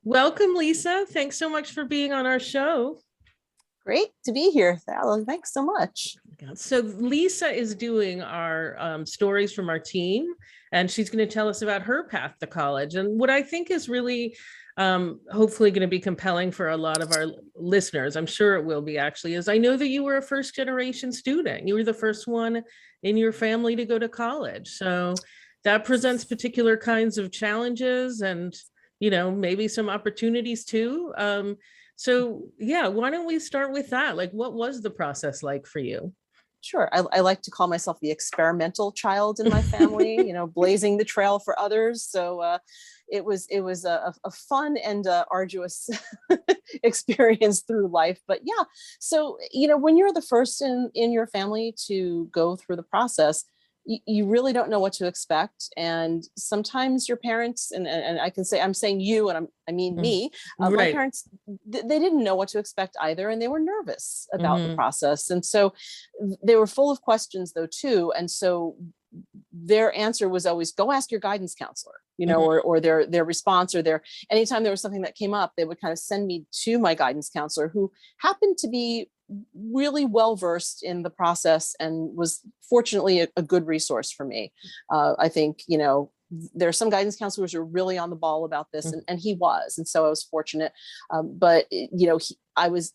Welcome, Lisa. Thanks so much for being on our show. Great to be here, Alan. Thanks so much. So, Lisa is doing our stories from our team, and she's going to tell us about her path to college. And what I think is really hopefully going to be compelling for a lot of our listeners, I'm sure it will be actually, is I know that you were a first generation student. You were the first one in your family to go to college. So, that presents particular kinds of challenges and, maybe some opportunities too. So yeah, why don't we start with that? Like, what was the process like for you? Sure. I like to call myself the experimental child in my family, blazing the trail for others. So it was a fun and arduous experience through life. But yeah, so when you're the first in your family to go through the process, you really don't know what to expect. And sometimes your parents, and I can say, I'm saying you, and I mean Mm. me, my Right. parents, they didn't know what to expect either. And they were nervous about the Hmm. process. And so they were full of questions though, too. And so their answer was always go ask your guidance counselor, Hmm. or their response, or their anytime there was something that came up, they would kind of send me to my guidance counselor, who happened to be really well versed in the process and was fortunately a good resource for me. I think there are some guidance counselors who are really on the ball about this, and he was, and so I was fortunate. But I was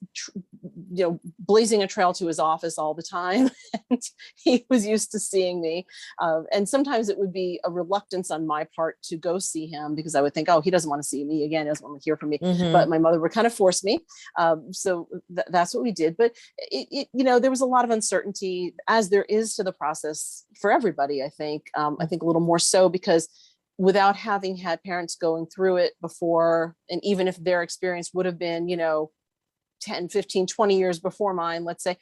blazing a trail to his office all the time, and he was used to seeing me. And sometimes it would be a reluctance on my part to go see him, because I would think, oh, he doesn't want to see me again, he doesn't want to hear from me. But Hmm. my mother would kind of force me. So that's what we did. But there was a lot of uncertainty, as there is to the process for everybody. I think a little more so because without having had parents going through it before, and even if their experience would have been 10, 15, 20 years before mine, let's say,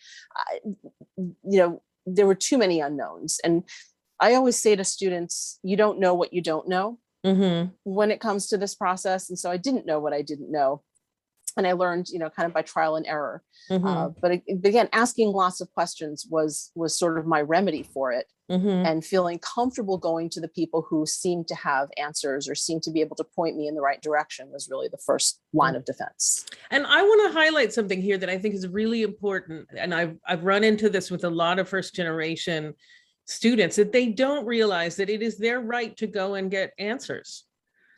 there were too many unknowns. And I always say to students, you don't know what you don't know Hmm. when it comes to this process. And so I didn't know what I didn't know. And I learned, kind of by trial and error. Hmm. But again, asking lots of questions was sort of my remedy for it. Hmm. And feeling comfortable going to the people who seemed to have answers or seemed to be able to point me in the right direction was really the first line of defense. And I want to highlight something here that I think is really important. And I've run into this with a lot of first generation students, that they don't realize that it is their right to go and get answers.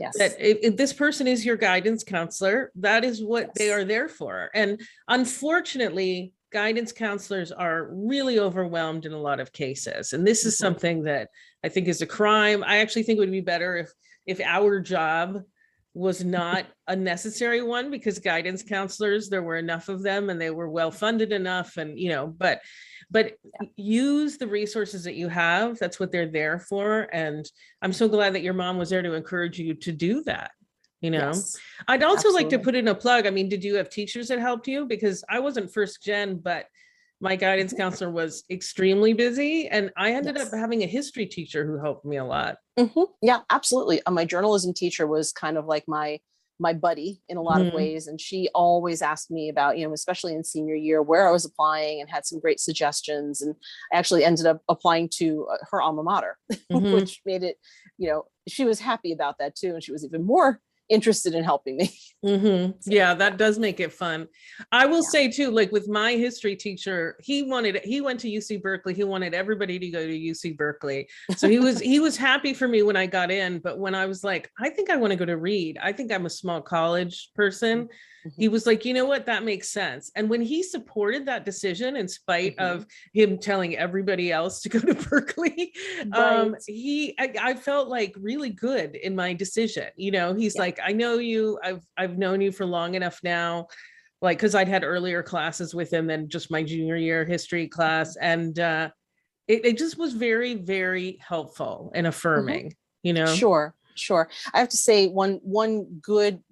That Yes. if this person is your guidance counselor, that is what they Yes. are there for. And unfortunately, guidance counselors are really overwhelmed in a lot of cases. And this is Mhm. something that I think is a crime. I actually think it would be better if our job was not a necessary one, because guidance counselors, there were enough of them and they were well funded enough. And but Yeah. use the resources that you have. That's what they're there for. And I'm so glad that your mom was there to encourage you to do that. Yes. I'd also like to Absolutely. put in a plug. I mean, did you have teachers that helped you? Because I wasn't first gen, but my guidance Mhm. counselor was extremely busy, and I ended up Yes. having a history teacher who helped me a lot. Yeah, absolutely. My journalism teacher was kind of like my buddy in a lot of Hmm. ways, and she always asked me about, especially in senior year, where I was applying, and had some great suggestions. And I actually ended up applying to her alma mater, Hmm. which made it, she was happy about that too, and she was even more interested in helping me. Hmm. So Yeah, yeah, that does make it fun. I will yeah. say too, like with my history teacher, he went to UC Berkeley. He wanted everybody to go to UC Berkeley. So he was happy for me when I got in, but when I was like, I think I want to go to Reed. I think I'm a small college person. He Mhm. was like, you know what, that makes sense. And when he supported that decision in spite of Mhm. him telling everybody else to go to Berkeley, Right. I felt like really good in my decision. He's Yeah. like, I know you, I've known you for long enough now, like, because I'd had earlier classes with him than just my junior year history class. Mhm. And it just was very, very helpful and Mhm. affirming. Sure, sure. I have to say, one good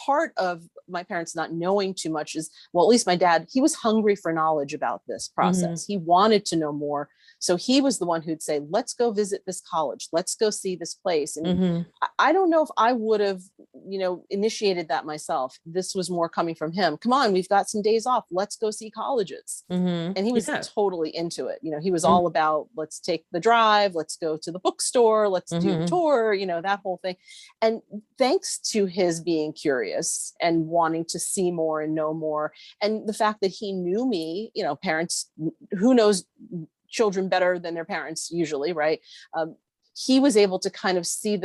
part of my parents not knowing too much is, well, at least my dad, he was hungry for knowledge about this Hmm. process. He wanted to know more. So he was the one who'd say, let's go visit this college. Let's go see this place. And Mhm. I don't know if I would have, initiated that myself. This was more coming from him. Come on, we've got some days off. Let's go see colleges. Mhm. And he was Yeah. totally into it. He was Mm. all about, let's take the drive, let's go to the bookstore, let's do the Mhm. tour, that whole thing. And thanks to his being curious and wanting to see more and know more, and the fact that he knew me, parents, who knows children better than their parents usually, right? He was able to kind of see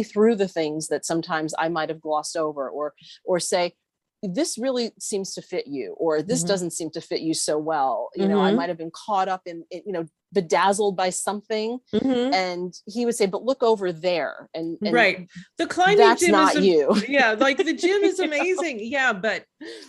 through the things that sometimes I might have glossed over, or say, this really seems to fit you, or this Mhm. doesn't seem to fit you so well. I Mhm. might have been caught up in, bedazzled by something. Mhm. And he would say, but look over there. And Right. The climbing that's gym is not you. yeah, like the gym is You know? amazing. Yeah, but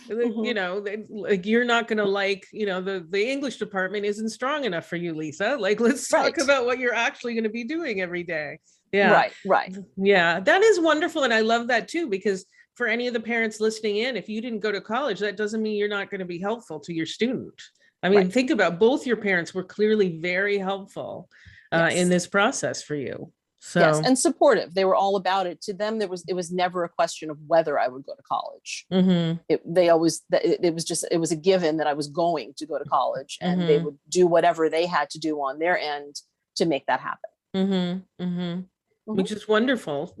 Mhm. like you're not going to the English department isn't strong enough for you, Lisa. Like let's talk Right. about what you're actually going to be doing every day. Yeah. Right. Right. Yeah, that is wonderful and I love that too because for any of the parents listening in, if you didn't go to college, that doesn't mean you're not going to be helpful to your student. I mean, Right. think about both your parents were clearly very helpful in Yes. this process for you. Yes. So, And supportive. They were all about it. To them, it was never a question of whether I would go to college. mhm, It was a given that I was going to go to college, and they mhm, would do whatever they had to do on their end to make that happen. mhm, mhm, Mhm. which is wonderful,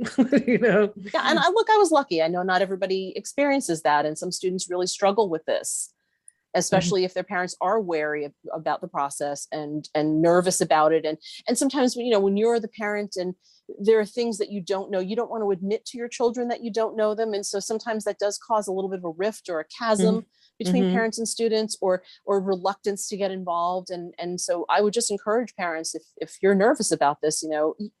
you know. Yeah. And I was lucky. I know not everybody experiences that. And some students really struggle with this, Mhm, especially if their parents are wary about the process and nervous about it. And sometimes, when you're the parent and there are things that you don't know, you don't want to admit to your children that you don't know them. And so sometimes that does cause a little bit of a rift or a chasm mhm, between mhm, parents and students, or reluctance to get involved. And so I would just encourage parents, if you're nervous about this,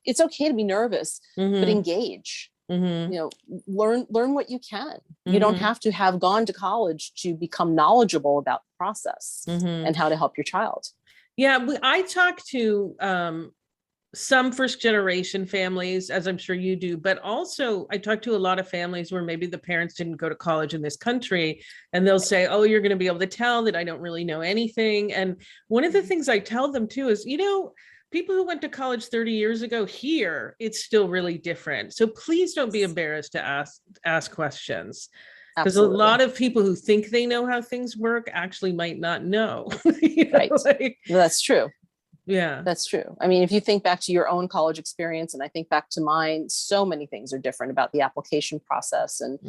it's okay to be nervous, but mhm, engage. mhm, Learn what you can. You don't mhm, have to have gone to college to become knowledgeable about the process mhm. and how to help your child. Yeah, I talk to some first generation families, as I'm sure you do, but also I talk to a lot of families where maybe the parents didn't go to college in this country and they'll Right. say, oh, you're going to be able to tell that I don't really know anything. And one of the Mhm. things I tell them too is, people who went to college 30 years ago here, it's still really different. So please don't be Yes. embarrassed to ask questions because a Absolutely. lot of people who think they know how things work actually might not know. Right. Like, That's true. yeah. That's true. I mean, if you think back to your own college experience, and I think back to mine, so many things are different about the application process. And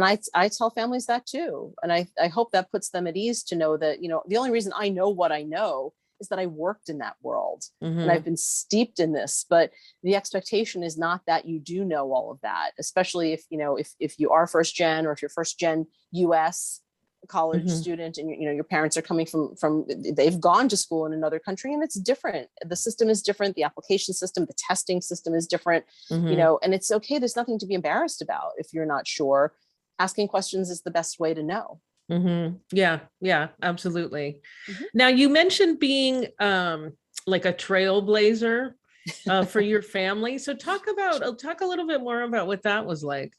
I tell families that too. And I hope that puts them at ease to know that, the only reason I know what I know is that I worked in that world and I've Mm-hmm. been steeped in this. But the expectation is not that you do know all of that, especially if you are first gen, or if you're first gen US college Mm-hmm. student, and your parents are coming from they've gone to school in another country, and it's different. The system is different, the application system, the testing system is different. Mm-hmm. And it's okay, there's nothing to be embarrassed about. If you're not sure, asking questions is the best way to know. Mm-hmm. Yeah, yeah, absolutely. Mhm. Now you mentioned being like a trailblazer for your family. So talk a little bit more about what that was like.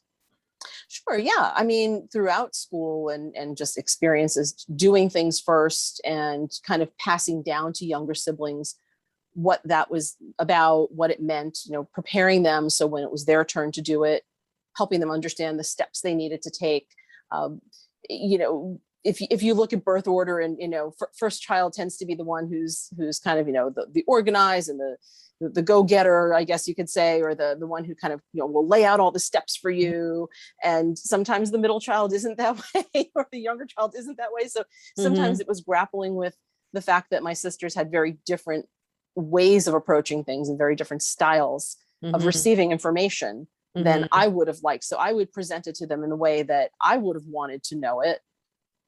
Sure. Yeah. I mean, throughout school and just experiences doing things first and kind of passing down to younger siblings what that was about, what it meant, preparing them so when it was their turn to do it, helping them understand the steps they needed to take. Um, if you look at birth order, and first child tends to be the one who's kind of the organized and the go-getter, I guess you could say, or the one who kind of will lay out all the steps for you. And sometimes the middle child isn't that way, or the younger child isn't that way. So sometimes Mm-hmm. it was grappling with the fact that my sisters had very different ways of approaching things and very different styles of Mm-hmm. receiving information than Mm-hmm. I would have liked. So I would present it to them in the way that I would have wanted to know it,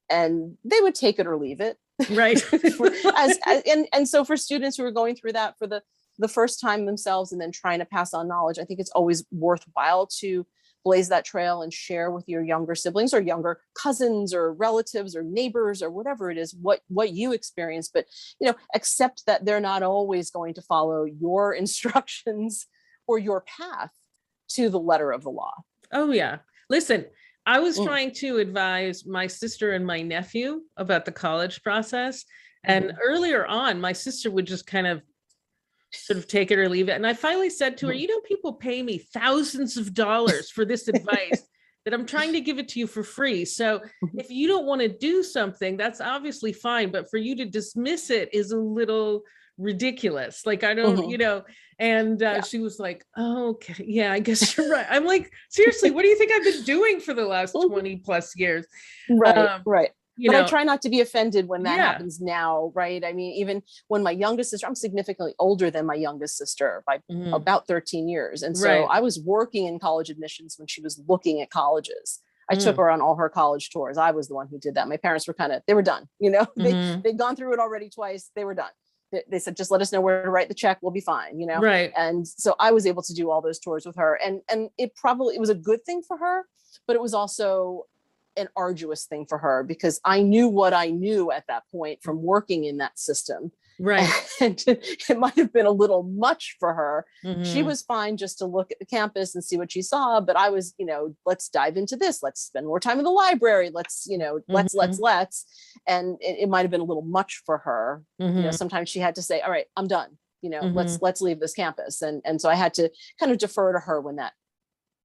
and they would take it or leave it. Right. And so for students who are going through that for the first time themselves and then trying to pass on knowledge, I think it's always worthwhile to blaze that trail and share with your younger siblings or younger cousins or relatives or neighbors or whatever it is, what you experience. But accept that they're not always going to follow your instructions or your path to the letter of the law. Oh yeah. Listen, I was Mm, trying to advise my sister and my nephew about the college process. And mhm. earlier on, my sister would just kind of sort of take it or leave it. And I finally said to her, Mhm. you know, people pay me thousands of dollars for this advice that I'm trying to give it to you for free. So Mhm. if you don't want to do something, that's obviously fine. But for you to dismiss it is a little ridiculous. Like, I don't, Mhm. and Yeah. she was like, oh, okay, yeah, I guess you're right. I'm like, seriously, what do you think I've been doing for the last Mhm. 20 plus years? Right, Um, right. you But I know, try not to be offended when that yeah. happens now, right? I mean, even when my youngest sister, I'm significantly older than my youngest sister by Mhm. about 13 years. And so Right. I was working in college admissions when she was looking at colleges. I took Mm. her on all her college tours. I was the one who did that. My parents were they were done, Mhm. they'd gone through it already twice. They were done. They said, just let us know where to write the check. We'll be fine. Right. And so I was able to do all those tours with her. And it was a good thing for her, but it was also an arduous thing for her because I knew what I knew at that point from working in that system. Right. And it might have been a little much for her. She Mhm. was fine just to look at the campus and see what she saw. But I was, let's dive into this. Let's spend more time in the library. Let's, let's. Mhm. And it might have been a little much for her. Mhm. Sometimes she had to say, all right, I'm done. Mhm. Let's leave this campus. And so I had to kind of defer to her when that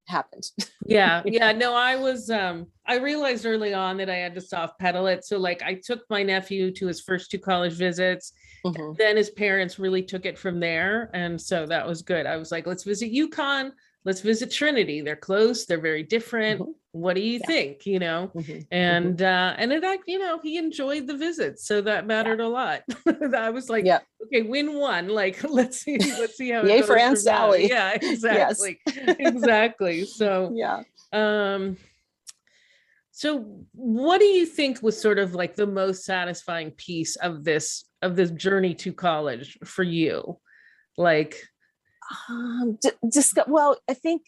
happened. Yeah, yeah. No, I realized early on that I had to soft pedal it. So like I took my nephew to his first two college visits. Mhm. Then his parents really took it from there. And so that was good. I was like, let's visit UConn, let's visit Trinity. They're close, they're very different. Mhm. What do you Yeah. think? Mhm. Mhm. And he enjoyed the visit. So that Yeah. mattered a lot. I was like, Yeah. okay, win one. Like, let's see how it Yay for goes Aunt from now. Sally. Yeah, Yes. exactly. Exactly. So Yeah. um, so what do you think was sort of like the most satisfying piece of this journey to college for you? Like, Well, I think,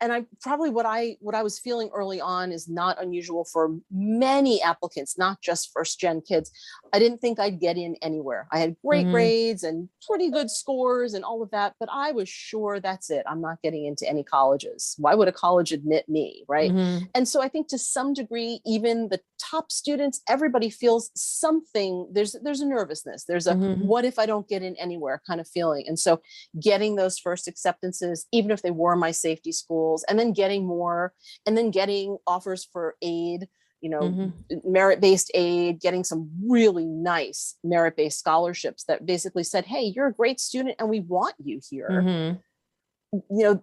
and I probably what I was feeling early on is not unusual for many applicants, not just first gen kids. I didn't think I'd get in anywhere. I had great mhm, grades and pretty good scores and all of that, but I was sure that's it. I'm not getting into any colleges. Why would a college admit me, right? mhm, And so I think to some degree, even the top students, everybody feels something. There's a nervousness. There's a mhm, what if I don't get in anywhere kind of feeling. And so getting those first acceptances, even if they were my safety schools, and then getting more, and then getting offers for aid, mhm, merit-based aid, getting some really nice merit-based scholarships that basically said, hey, you're a great student and we want you here. mhm,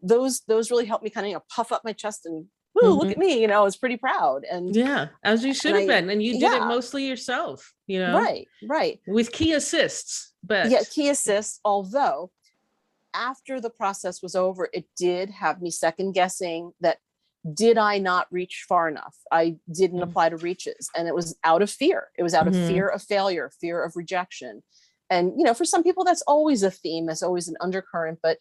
Those really helped me kind of puff up my chest and woo, look mhm. at me, I was pretty proud. And Yeah, as you should and have I been. And you did it yeah, mostly yourself, right. with key assists, Yeah, but key assists, although after the process was over, it did have me second guessing that did I not reach far enough? I didn't apply to reaches, and it was out of fear. It was out of mhm, fear of failure, fear of rejection. And for some people, that's always a theme. That's always an undercurrent. But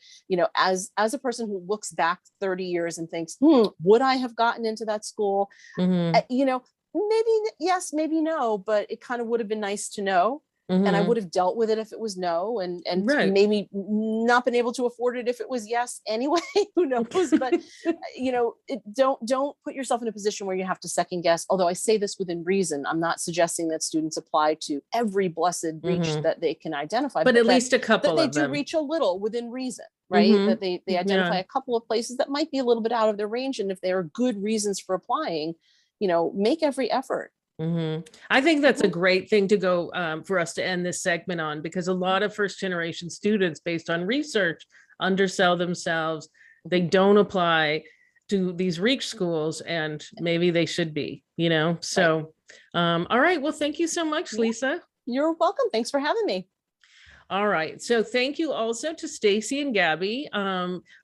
as a person who looks back 30 years and thinks, would I have gotten into that school? mhm, Maybe yes, maybe no, but it kind of would have been nice to know. And I would mhm. have dealt with it if it was no, and Right. maybe not been able to afford it if it was yes anyway. Who knows? But don't put yourself in a position where you have to second guess. Although I say this within reason, I'm not suggesting that students apply to every blessed reach Mhm. that they can identify, But but at that least a couple they of do them. reach a little within reason, right? That Mhm. they identify Yeah. a couple of places that might be a little bit out of their range, and if there are good reasons for applying, make every effort. I think that's a Mhm. great thing to go for us to end this segment on, because a lot of first generation students, based on research, undersell themselves. They Mhm. don't apply to these reach schools, and maybe they should be. Right. So, all right. Well, thank you so much, Yeah. Lisa. You're welcome. Thanks for having me. All right. So thank you also to Stacy and Gabby.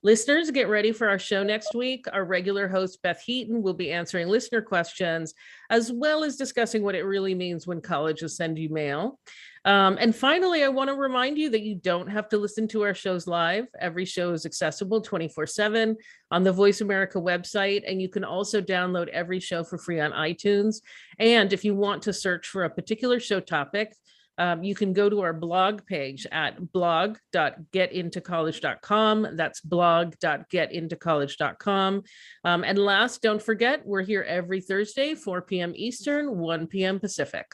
Listeners, get ready for our show next week. Our regular host, Beth Heaton, will be answering listener questions, as well as discussing what it really means when colleges send you mail. And finally, I want to remind you that you don't have to listen to our shows live. Every show is accessible 24/7 on the Voice America website. And you can also download every show for free on iTunes. And if you want to search for a particular show topic, you can go to our blog page at blog.getintocollege.com. That's blog.getintocollege.com. And last, don't forget, we're here every Thursday, 4 p.m. Eastern, 1 p.m. Pacific.